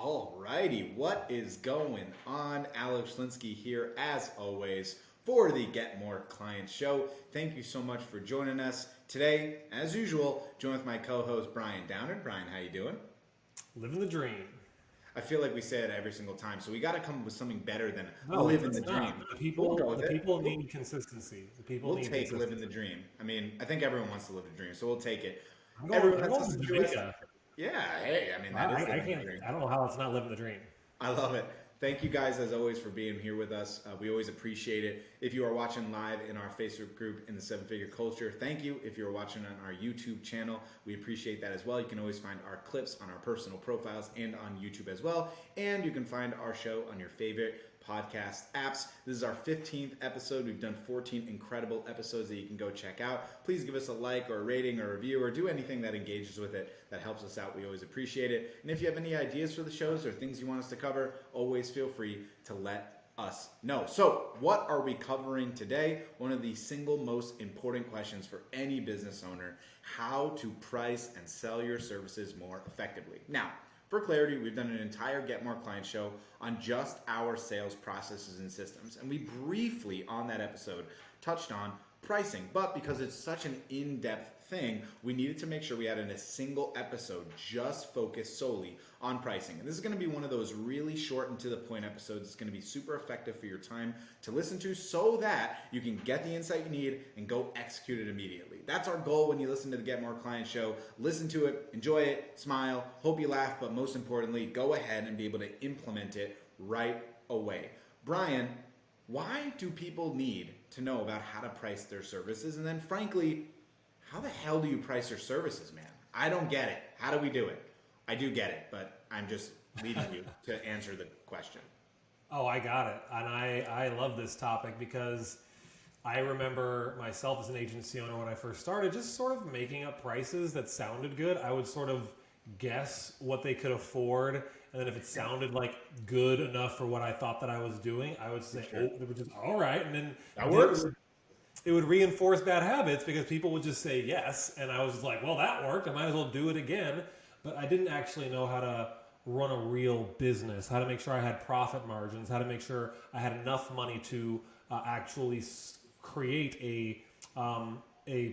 All righty, what is going on? Alex Linsky here, as always, for the Get More Clients show. Thank you so much for joining us today. As usual, joined with my co-host Brian Downard. Brian, how you doing? Living the dream. I feel like we say it every single time, so we got to come up with something better than No, living it's the not. dream. The people, We'll go with the it. people need consistency. The people We'll need take consistency. living the dream. I mean, I think everyone wants to live the dream, so we'll take it. I'm going, Everyone I'm has going to to do it. Jamaica. Yeah, hey, I mean, that is I living the can't. dream. I don't know how it's not living the dream. I love it. Thank you guys, as always, for being here with us. We always appreciate it. If you are watching live in our Facebook group in the Seven Figure Culture, thank you. If you're watching on our YouTube channel, we appreciate that as well. You can always find our clips on our personal profiles and on YouTube as well. And you can find our show on your favorite podcast apps. This is our 15th episode. We've done 14 incredible episodes that you can go check out. Please give us a like or a rating or a review or do anything that engages with it. That helps us out. We always appreciate it. And if you have any ideas for the shows or things you want us to cover, always feel free to let us know. So what are we covering today? One of the single most important questions for any business owner: how to price and sell your services more effectively. Now, for clarity, we've done an entire Get More Client show on just our sales processes and systems. And we briefly on that episode touched on pricing, but because it's such an in-depth thing, we needed to make sure we had in a single episode just focused solely on pricing. And this is going to be one of those really short and to the point episodes. It's going to be super effective for your time to listen to so that you can get the insight you need and go execute it immediately. That's our goal when you listen to the Get More Client show. Listen to it, enjoy it, smile, hope you laugh, but most importantly, go ahead and be able to implement it right away. Brian, why do people need to know about how to price their services? And then frankly, how the hell do you price your services, man? I don't get it. How do we do it? I do get it, but I'm just leading you to answer the question. Oh, I got it. And I love this topic because I remember myself as an agency owner when I first started, just sort of making up prices that sounded good. I would sort of guess what they could afford. And then if it sounded like good enough for what I thought that I was doing, I would say, oh, it would just, all right. And then that works. It would reinforce bad habits because people would just say yes. And I was like, well, that worked. I might as well do it again. But I didn't actually know how to run a real business, how to make sure I had profit margins, how to make sure I had enough money to actually create a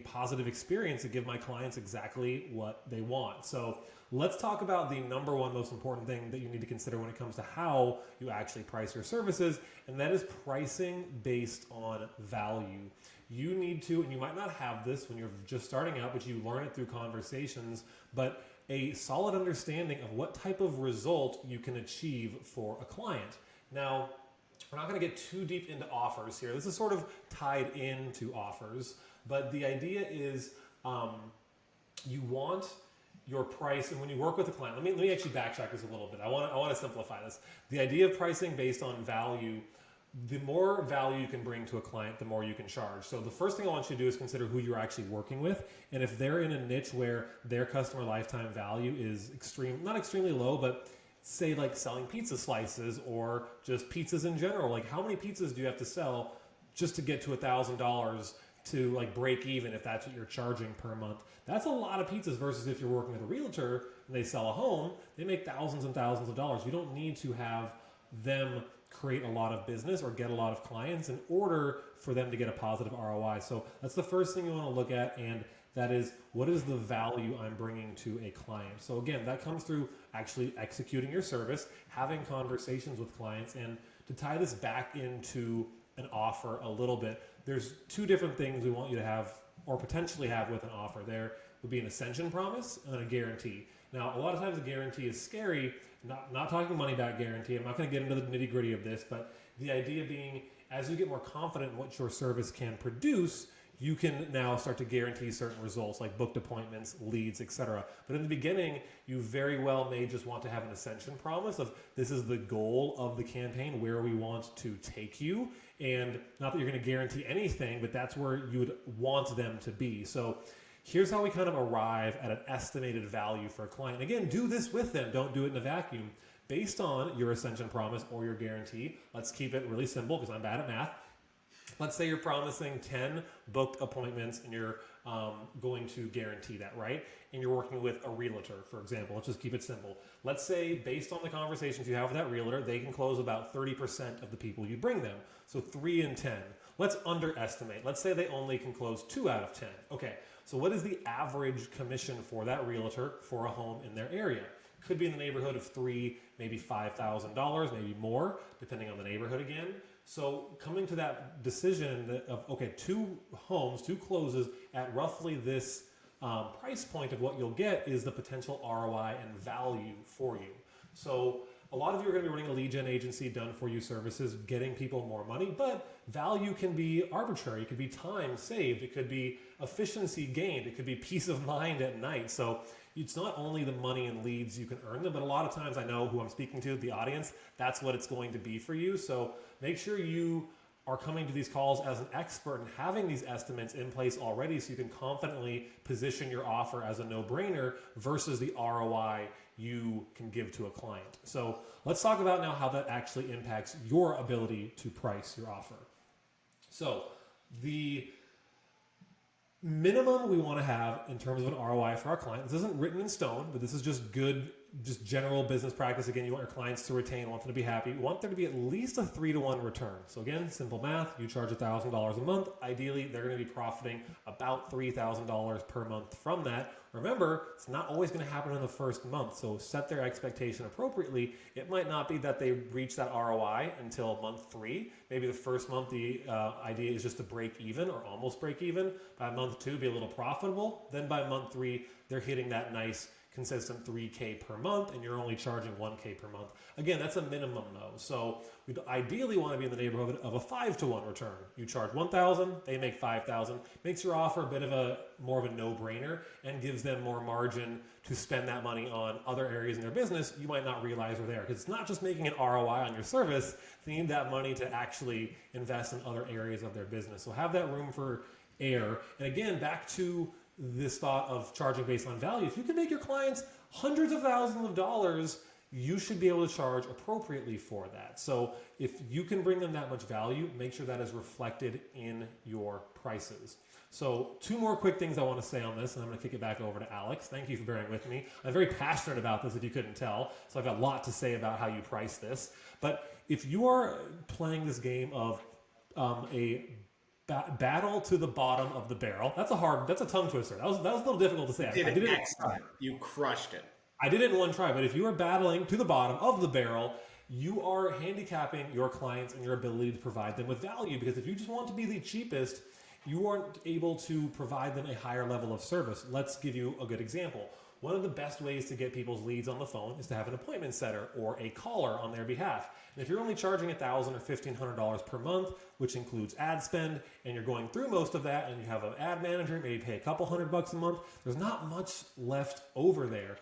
positive experience to give my clients exactly what they want. So let's talk about the number one most important thing that you need to consider when it comes to how you actually price your services, and that is pricing based on value. You need to, and you might not have this when you're just starting out, but you learn it through conversations, but a solid understanding of what type of result you can achieve for a client. Now, we're not going to get too deep into offers here. This is sort of tied into offers, but the idea is you want your price, and when you work with a client, let me actually backtrack this a little bit. I want to simplify this. The idea of pricing based on value, the more value you can bring to a client, the more you can charge. So the first thing I want you to do is consider who you're actually working with. And if they're in a niche where their customer lifetime value is not extremely low, but say like selling pizza slices or just pizzas in general, like how many pizzas do you have to sell just to get to $1,000 to like break even if that's what you're charging per month? That's a lot of pizzas versus if you're working with a realtor and they sell a home, they make thousands and thousands of dollars. You don't need to have them create a lot of business or get a lot of clients in order for them to get a positive ROI. So that's the first thing you want to look at, and that is, what is the value I'm bringing to a client? So again, that comes through actually executing your service, having conversations with clients, and to tie this back into an offer a little bit, there's two different things we want you to have or potentially have with an offer. There would be an ascension promise and then a guarantee. Now, a lot of times a guarantee is scary, not talking money back guarantee. I'm not going to get into the nitty gritty of this, but the idea being, as you get more confident in what your service can produce, you can now start to guarantee certain results like booked appointments, leads, etc. But in the beginning, you very well may just want to have an ascension promise of this is the goal of the campaign, where we want to take you. And not that you're going to guarantee anything, but that's where you would want them to be. So here's how we kind of arrive at an estimated value for a client. Again, do this with them. Don't do it in a vacuum. Based on your ascension promise or your guarantee, let's keep it really simple because I'm bad at math. Let's say you're promising 10 booked appointments and you're going to guarantee that, right? And you're working with a realtor, for example. Let's just keep it simple. Let's say, based on the conversations you have with that realtor, they can close about 30% of the people you bring them. So 3 in 10. Let's underestimate. Let's say they only can close 2 out of 10. Okay, so what is the average commission for that realtor for a home in their area? Could be in the neighborhood of $3,000, maybe $5,000, maybe more, depending on the neighborhood again. So coming to that decision of, okay, 2 homes, 2 closes at roughly this price point of what you'll get is the potential ROI and value for you. So a lot of you are going to be running a lead gen agency, done for you services, getting people more money, but value can be arbitrary. It could be time saved. It could be efficiency gained. It could be peace of mind at night. So it's not only the money and leads you can earn them, but a lot of times I know who I'm speaking to, the audience, that's what it's going to be for you. So make sure you are coming to these calls as an expert and having these estimates in place already so you can confidently position your offer as a no-brainer versus the ROI you can give to a client. So let's talk about now how that actually impacts your ability to price your offer. So the minimum we want to have in terms of an ROI for our client, this isn't written in stone, but this is just good, just general business practice. Again, you want your clients to retain, want them to be happy. You want there to be at least a 3-to-1 return. So again, simple math, you charge $1,000 a month. Ideally, they're going to be profiting about $3,000 per month from that. Remember, it's not always going to happen in the first month. So set their expectation appropriately. It might not be that they reach that ROI until month 3. Maybe the first month, the idea is just to break even or almost break even. By month 2, be a little profitable. Then by month 3, they're hitting that nice consistent $3K per month and you're only charging $1K per month. Again, that's a minimum though. So we'd ideally want to be in the neighborhood of a 5-to-1 return. You charge $1,000, they make $5,000. Makes your offer a bit of more of a no-brainer and gives them more margin to spend that money on other areas in their business you might not realize are there. Because it's not just making an ROI on your service, they need that money to actually invest in other areas of their business. So have that room for error. And again, back to this thought of charging based on value. If you can make your clients hundreds of thousands of dollars, you should be able to charge appropriately for that. So if you can bring them that much value, make sure that is reflected in your prices. So 2 more quick things I want to say on this, and I'm going to kick it back over to Alex. Thank you for bearing with me. I'm very passionate about this, if you couldn't tell. So I've got a lot to say about how you price this. But if you are playing this game of a battle to the bottom of the barrel. That's a tongue twister. That was a little difficult to say. I did it excellent. You crushed it. I did it in one try, but if you are battling to the bottom of the barrel, you are handicapping your clients and your ability to provide them with value. Because if you just want to be the cheapest, you aren't able to provide them a higher level of service. Let's give you a good example. One of the best ways to get people's leads on the phone is to have an appointment setter or a caller on their behalf. And if you're only charging $1,000 or $1,500 per month, which includes ad spend, and you're going through most of that, and you have an ad manager, maybe pay a couple $100 a month, there's not much left over there.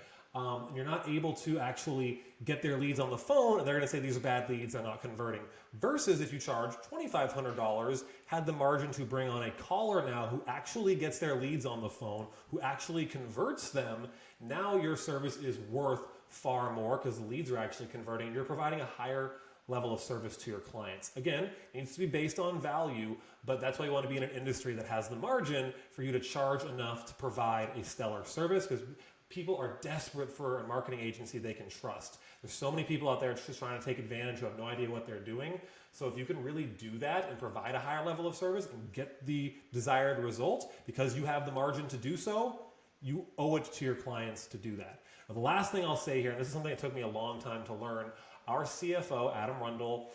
You're not able to actually get their leads on the phone, and they're going to say these are bad leads, they're not converting. Versus if you charge $2,500, had the margin to bring on a caller now who actually gets their leads on the phone, who actually converts them, now your service is worth far more because the leads are actually converting. You're providing a higher level of service to your clients. Again, it needs to be based on value, but that's why you want to be in an industry that has the margin for you to charge enough to provide a stellar service, because people are desperate for a marketing agency they can trust. There's so many people out there just trying to take advantage who have no idea what they're doing. So if you can really do that and provide a higher level of service and get the desired result because you have the margin to do so, you owe it to your clients to do that. Now, the last thing I'll say here, and this is something that took me a long time to learn, our CFO, Adam Rundle,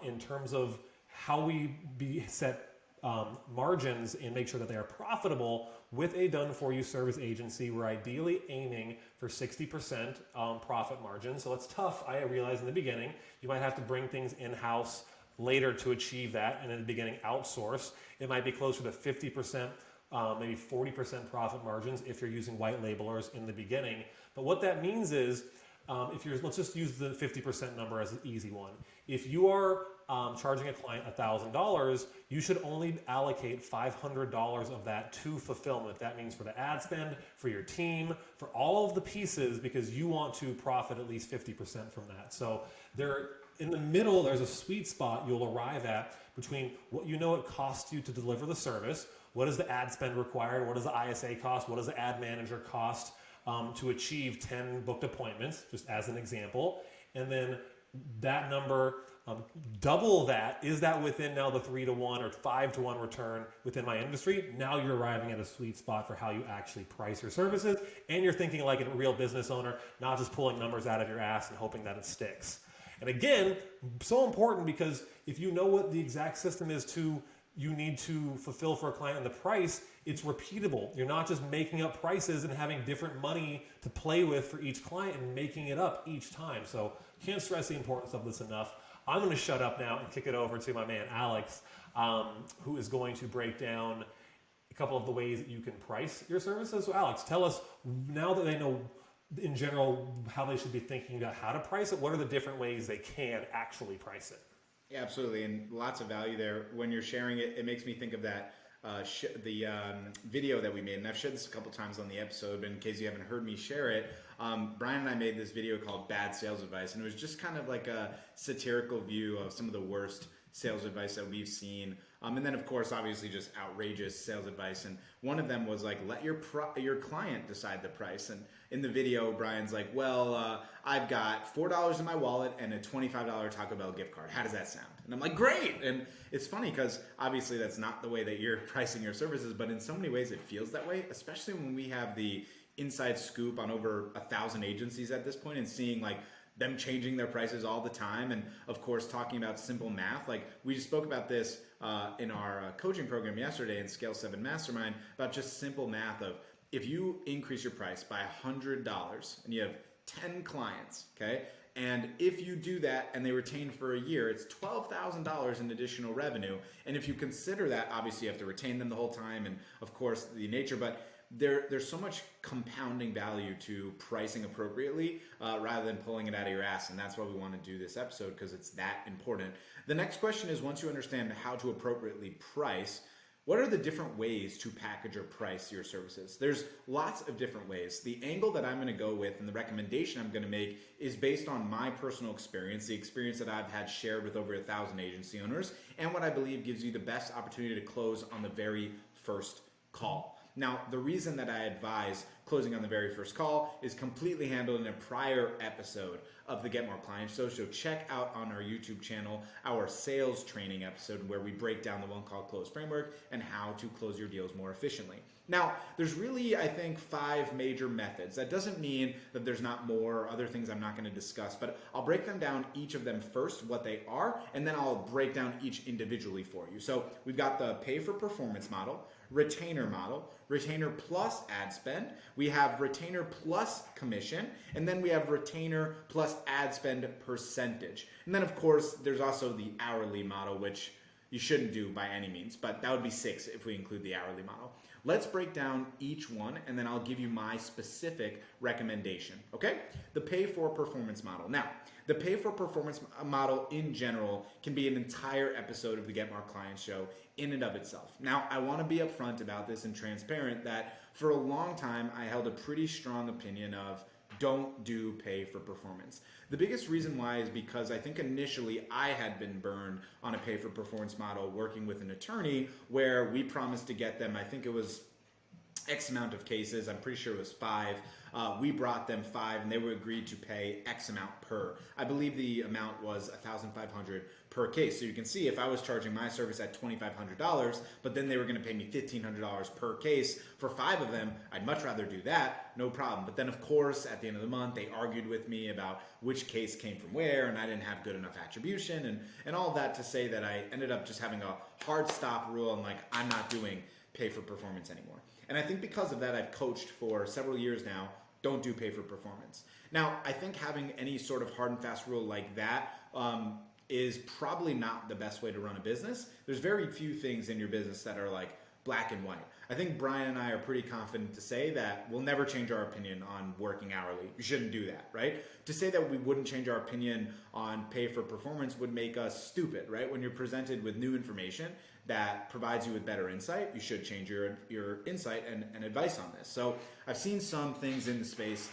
in terms of how we set margins and make sure that they are profitable with a done-for-you service agency, we're ideally aiming for 60% profit margin. So it's tough, I realize in the beginning. You might have to bring things in-house later to achieve that, and in the beginning outsource. It might be closer to 50%, maybe 40% profit margins if you're using white labelers in the beginning. But what that means is, let's just use the 50% number as an easy one. If you are charging a client $1,000, you should only allocate $500 of that to fulfillment. That means for the ad spend, for your team, for all of the pieces, because you want to profit at least 50% from that. So there in the middle, there's a sweet spot you'll arrive at between what you know it costs you to deliver the service, what is the ad spend required, what does the ISA cost, what does the ad manager cost to achieve 10 booked appointments, just as an example. And then that number, double that, is that within now the 3-to-1 or 5-to-1 return within my industry? Now you're arriving at a sweet spot for how you actually price your services, and you're thinking like a real business owner, not just pulling numbers out of your ass and hoping that it sticks. And again, so important, because if you know what the exact system is you need to fulfill for a client and the price, it's repeatable. You're not just making up prices and having different money to play with for each client and making it up each time. So can't stress the importance of this enough. I'm going to shut up now and kick it over to my man Alex, who is going to break down a couple of the ways that you can price your services. So Alex, tell us, now that they know in general how they should be thinking about how to price it, what are the different ways they can actually price it? Yeah, absolutely, and lots of value there. When you're sharing it, it makes me think of that video that we made, and I've shared this a couple times on the episode, but in case you haven't heard me share it, Brian and I made this video called Bad Sales Advice, and it was just kind of like a satirical view of some of the worst sales advice that we've seen. And then, of course, obviously just outrageous sales advice. And one of them was like, let your client decide the price. And in the video, Brian's like, well, I've got $4 in my wallet and a $25 Taco Bell gift card. How does that sound? And I'm like, great. And it's funny because obviously that's not the way that you're pricing your services, but in so many ways it feels that way, especially when we have the inside scoop on over 1,000 agencies at this point and seeing like them changing their prices all the time. And of course, talking about simple math, like we just spoke about this in our coaching program yesterday in Scale 7 Mastermind, about just simple math of if you increase your price by $100 and you have 10 clients, okay? And if you do that and they retain for a year, it's $12,000 in additional revenue. And if you consider that, obviously you have to retain them the whole time and of course the nature, but there's so much compounding value to pricing appropriately rather than pulling it out of your ass. And that's why we want to do this episode, because it's that important. The next question is, once you understand how to appropriately price, what are the different ways to package or price your services? There's lots of different ways. The angle that I'm going to go with and the recommendation I'm going to make is based on my personal experience, the experience that I've had shared with over 1,000 agency owners, and what I believe gives you the best opportunity to close on the very first call. Now, the reason that I advise closing on the very first call is completely handled in a prior episode of the Get More Clients Show. So check out on our YouTube channel our sales training episode where we break down the one call close framework and how to close your deals more efficiently. Now, there's really, I think, 5 major methods. That doesn't mean that there's not more or other things I'm not going to discuss, but I'll break them down, each of them first, what they are, and then I'll break down each individually for you. So we've got the pay for performance model, retainer model, retainer plus ad spend, we have retainer plus commission, and then we have retainer plus ad spend percentage. And then of course, there's also the hourly model, which you shouldn't do by any means, but that would be 6 if we include the hourly model. Let's break down each one, and then I'll give you my specific recommendation, okay? The pay for performance model. Now, the pay for performance model in general can be an entire episode of the Get More Clients Show in and of itself. Now, I want to be upfront about this and transparent that for a long time, I held a pretty strong opinion of don't do pay for performance. The biggest reason why is because I think initially I had been burned on a pay for performance model working with an attorney where we promised to get them, I think it was X amount of cases, I'm pretty sure it was 5. We brought them 5 and they were agreed to pay X amount per. I believe the amount was $1,500 per case. So you can see if I was charging my service at $2,500, but then they were going to pay me $1,500 per case for 5 of them, I'd much rather do that, no problem. But then of course, at the end of the month, they argued with me about which case came from where, and I didn't have good enough attribution and all of that to say that I ended up just having a hard stop rule and like, I'm not doing pay for performance anymore. And I think because of that, I've coached for several years now, don't do pay for performance. Now, I think having any sort of hard and fast rule like that is probably not the best way to run a business. There's very few things in your business that are like black and white. I think Brian and I are pretty confident to say that we'll never change our opinion on working hourly. You shouldn't do that, right? To say that we wouldn't change our opinion on pay for performance would make us stupid, right? When you're presented with new information that provides you with better insight, you should change your insight and advice on this. So I've seen some things in the space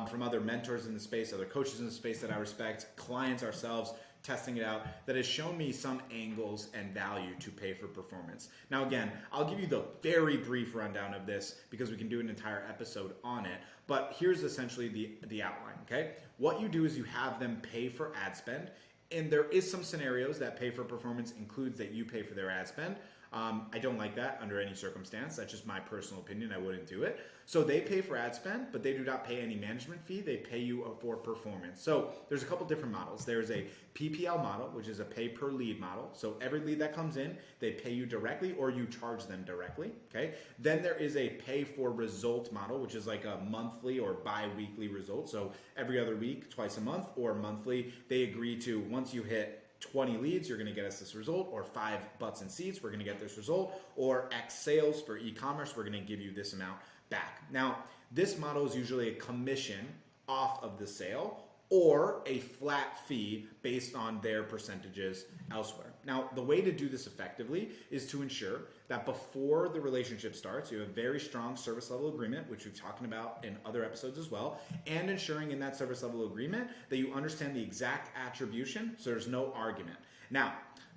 from other mentors in the space, other coaches in the space that I respect, clients ourselves, testing it out, that has shown me some angles and value to pay for performance. Now, again, I'll give you the very brief rundown of this because we can do an entire episode on it. But here's essentially the outline, okay? What you do is you have them pay for ad spend. And there is some scenarios that pay for performance includes that you pay for their ad spend. I don't like that under any circumstance. That's just my personal opinion. I wouldn't do it. So they pay for ad spend, but they do not pay any management fee. They pay you for performance. So there's a couple different models. There's a PPL model, which is a pay per lead model. So every lead that comes in, they pay you directly or you charge them directly. Okay. Then there is a pay for result model, which is like a monthly or bi-weekly result. So every other week, twice a month, or monthly, they agree to once you hit 20 leads, you're going to get us this result, or 5 butts and seats, we're going to get this result, or X sales for e-commerce, we're going to give you this amount back. Now, this model is usually a commission off of the sale or a flat fee based on their percentages elsewhere. Now, the way to do this effectively is to ensure that before the relationship starts, you have a very strong service level agreement, which we've talked about in other episodes as well, and ensuring in that service level agreement that you understand the exact attribution so there's no argument. Now,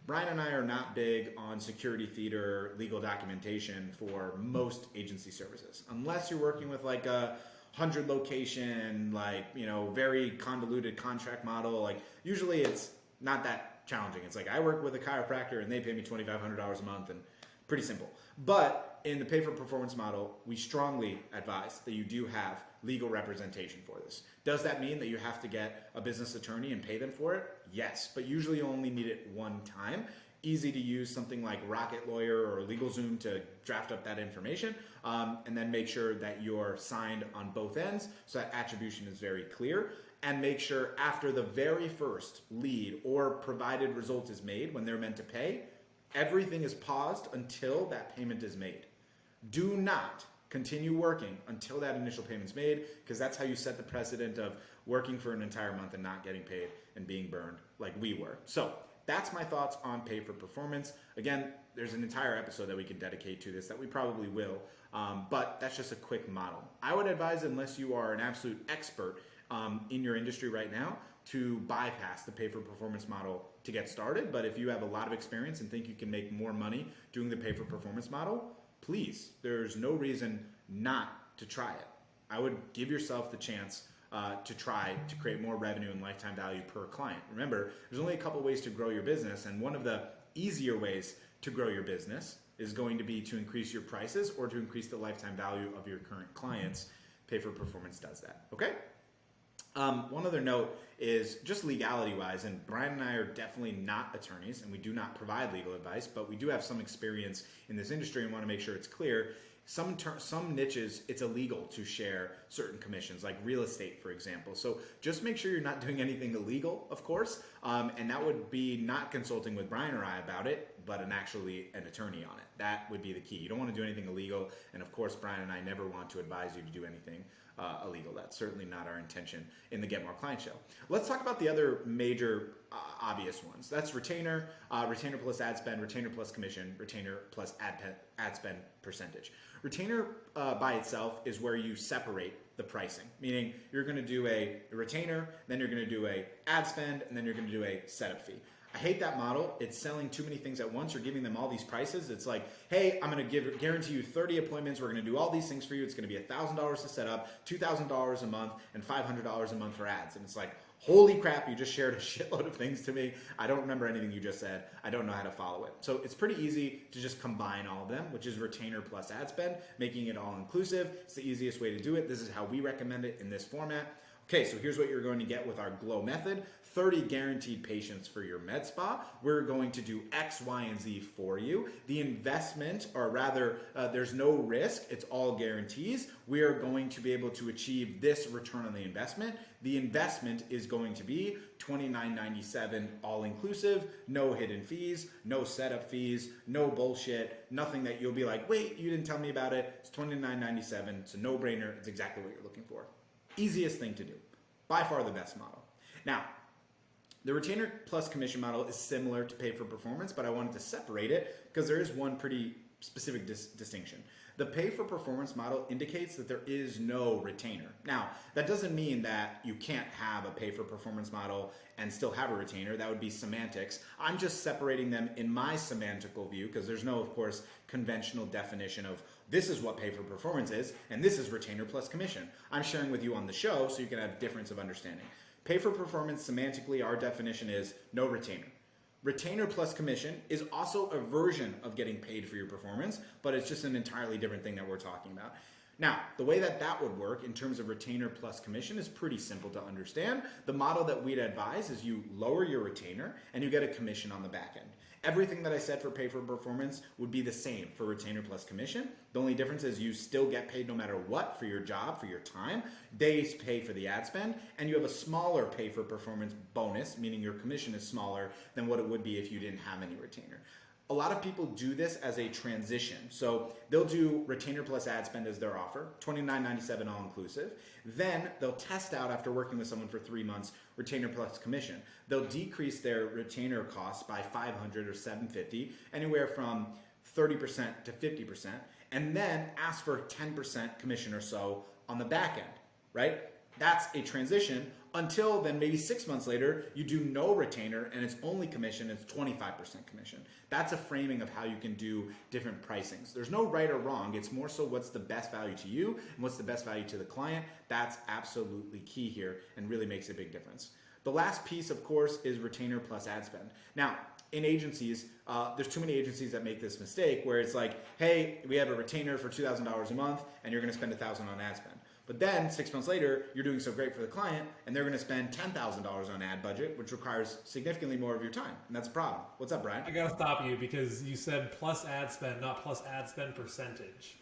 Brian and I are not big on security theater legal documentation for most agency services, unless you're working with like a 100 location, like, you know, very convoluted contract model. Like usually it's not that challenging. It's like I work with a chiropractor and they pay me $2,500 a month and pretty simple. But in the pay for performance model, we strongly advise that you do have legal representation for this. Does that mean that you have to get a business attorney and pay them for it? Yes, but usually you only need it one time. Easy to use something like Rocket Lawyer or LegalZoom to draft up that information, and then make sure that you're signed on both ends so that attribution is very clear, and make sure after the very first lead or provided result is made when they're meant to pay, everything is paused until that payment is made. Do not continue working until that initial payment's made, because that's how you set the precedent of working for an entire month and not getting paid and being burned like we were. So that's my thoughts on pay for performance. Again, there's an entire episode that we could dedicate to this that we probably will, but that's just a quick model. I would advise, unless you are an absolute expert in your industry right now, to bypass the pay for performance model to get started. But if you have a lot of experience and think you can make more money doing the pay for performance model, please, there's no reason not to try it. I would give yourself the chance to try to create more revenue and lifetime value per client. Remember, there's only a couple ways to grow your business, and one of the easier ways to grow your business is going to be to increase your prices or to increase the lifetime value of your current clients. Pay for performance does that, okay? One other note is just legality wise, and Brian and I are definitely not attorneys and we do not provide legal advice, but we do have some experience in this industry and want to make sure it's clear. Some niches, it's illegal to share certain commissions, like real estate, for example. So just make sure you're not doing anything illegal, of course, and that would be not consulting with Brian or I about it, but an attorney on it. That would be the key. You don't want to do anything illegal, and of course, Brian and I never want to advise you to do anything illegal. That's certainly not our intention in the Get More Client Show. Let's talk about the other major obvious ones. That's retainer, retainer plus ad spend, retainer plus commission, retainer plus ad spend percentage. Retainer by itself is where you separate the pricing, meaning you're going to do a retainer, then you're going to do a ad spend, and then you're going to do a setup fee. I hate that model. It's selling too many things at once. You're giving them all these prices. It's like, hey, I'm going to guarantee you 30 appointments. We're going to do all these things for you. It's going to be $1,000 to set up, $2,000 a month, and $500 a month for ads. And it's like, holy crap, you just shared a shitload of things to me. I don't remember anything you just said. I don't know how to follow it. So it's pretty easy to just combine all of them, which is retainer plus ad spend, making it all inclusive. It's the easiest way to do it. This is how we recommend it in this format. Okay, so here's what you're going to get with our Glow method. 30 guaranteed patients for your med spa. We're going to do X, Y, and Z for you. The investment, or rather, there's no risk. It's all guarantees. We are going to be able to achieve this return on the investment. The investment is going to be $29.97 all inclusive, no hidden fees, no setup fees, no bullshit, nothing that you'll be like, wait, you didn't tell me about it. It's $29.97. It's a no-brainer. It's exactly what you're looking for. Easiest thing to do. By far the best model. Now, the retainer plus commission model is similar to pay for performance, but I wanted to separate it because there is one pretty specific distinction. The pay for performance model indicates that there is no retainer. Now, that doesn't mean that you can't have a pay for performance model and still have a retainer. That would be semantics. I'm just separating them in my semantical view because there's no, of course, conventional definition of this is what pay for performance is and this is retainer plus commission. I'm sharing with you on the show so you can have difference of understanding. Pay for performance, semantically, our definition is no retainer. Retainer plus commission is also a version of getting paid for your performance, but it's just an entirely different thing that we're talking about. Now, the way that that would work in terms of retainer plus commission is pretty simple to understand. The model that we'd advise is you lower your retainer and you get a commission on the back end. Everything that I said for pay for performance would be the same for retainer plus commission. The only difference is you still get paid no matter what for your job, for your time. They pay for the ad spend, and you have a smaller pay for performance bonus, meaning your commission is smaller than what it would be if you didn't have any retainer. A lot of people do this as a transition. So they'll do retainer plus ad spend as their offer, $29.97 all inclusive. Then they'll test out after working with someone for 3 months, retainer plus commission. They'll decrease their retainer costs by $500 or $750, anywhere from 30% to 50%, and then ask for 10% commission or so on the back end, right? That's a transition until then maybe 6 months later, you do no retainer and it's only commission, it's 25% commission. That's a framing of how you can do different pricings. There's no right or wrong. It's more so what's the best value to you and what's the best value to the client. That's absolutely key here and really makes a big difference. The last piece, of course, is retainer plus ad spend. Now, in agencies, there's too many agencies that make this mistake where it's like, hey, we have a retainer for $2,000 a month and you're going to spend $1,000 on ad spend. But then 6 months later, you're doing so great for the client and they're going to spend $10,000 on ad budget, which requires significantly more of your time. And that's a problem. What's up, Brian? I got to stop you because you said plus ad spend, not plus ad spend percentage.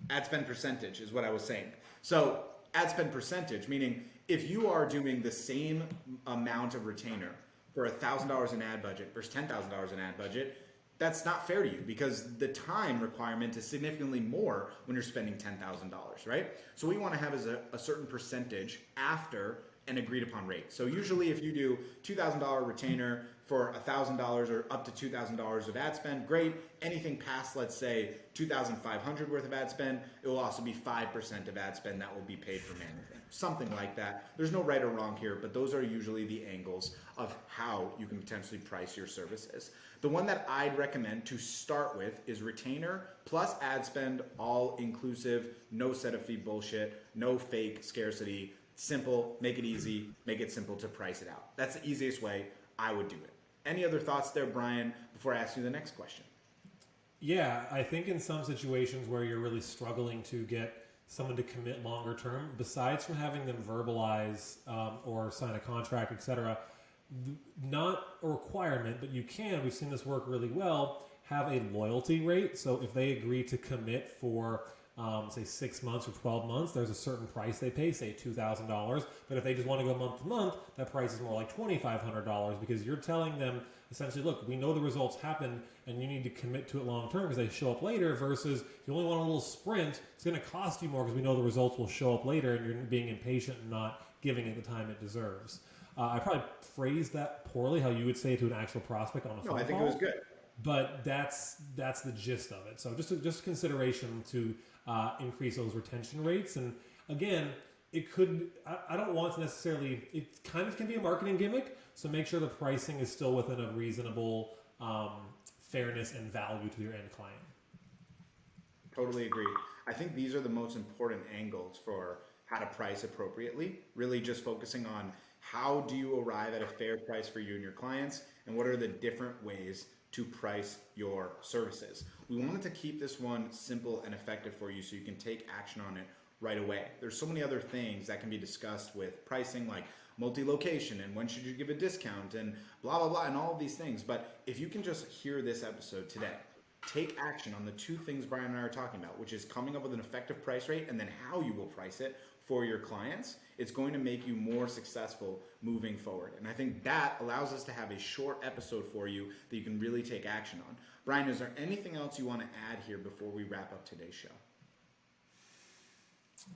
Ad spend percentage is what I was saying. So ad spend percentage, meaning if you are doing the same amount of retainer for $1,000 in ad budget versus $10,000 in ad budget, that's not fair to you because the time requirement is significantly more when you're spending $10,000, right? So what we want to have is a certain percentage after an agreed upon rate. So usually if you do $2,000 retainer for $1,000 or up to $2,000 of ad spend, great. Anything past, let's say, $2,500 worth of ad spend, it will also be 5% of ad spend that will be paid for management. Something like that. There's no right or wrong here, but those are usually the angles of how you can potentially price your services. The one that I'd recommend to start with is retainer plus ad spend, all inclusive, no setup fee bullshit, no fake scarcity, simple, make it easy, make it simple to price it out. That's the easiest way I would do it. Any other thoughts there, Brian, before I ask you the next question? Yeah, I think in some situations where you're really struggling to get someone to commit longer term, besides from having them verbalize or sign a contract, etc., not a requirement, but you can, we've seen this work really well, have a loyalty rate. So if they agree to commit for say 6 months or 12 months, there's a certain price they pay, say $2,000. But if they just want to go month to month, that price is more like $2,500 because you're telling them essentially, look, we know the results happen and you need to commit to it long term because they show up later versus if you only want a little sprint, it's going to cost you more because we know the results will show up later and you're being impatient and not giving it the time it deserves. I probably phrased that poorly, how you would say it to an actual prospect on a phone call. No, I think it was good. But that's the gist of it. So just consideration to increase those retention rates. And again, it could, I don't want to necessarily, it kind of can be a marketing gimmick. So make sure the pricing is still within a reasonable fairness and value to your end client. Totally agree. I think these are the most important angles for how to price appropriately, really just focusing on how do you arrive at a fair price for you and your clients, and what are the different ways to price your services. We wanted to keep this one simple and effective for you so you can take action on it right away. There's so many other things that can be discussed with pricing, like multi-location and when should you give a discount and blah, blah, blah, and all of these things. But if you can just hear this episode today, take action on the two things Brian and I are talking about, which is coming up with an effective price rate and then how you will price it for your clients, it's going to make you more successful moving forward. And I think that allows us to have a short episode for you that you can really take action on. Brian, is there anything else you want to add here before we wrap up today's show?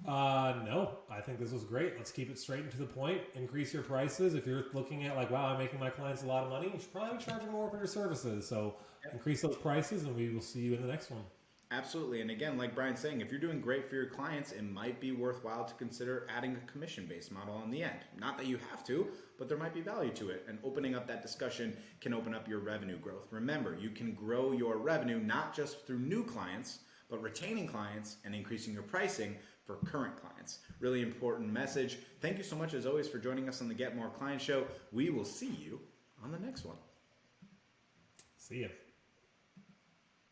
No, I think this was great. Let's keep it straight and to the point. Increase your prices. If you're looking at like, wow, I'm making my clients a lot of money, you should probably be charging more for your services. So increase those prices, and we will see you in the next one. Absolutely. And again, like Brian's saying, if you're doing great for your clients, it might be worthwhile to consider adding a commission-based model on the end. Not that you have to, but there might be value to it. And opening up that discussion can open up your revenue growth. Remember, you can grow your revenue not just through new clients, but retaining clients and increasing your pricing for current clients. Really important message. Thank you so much, as always, for joining us on the Get More Client Show. We will see you on the next one. See ya.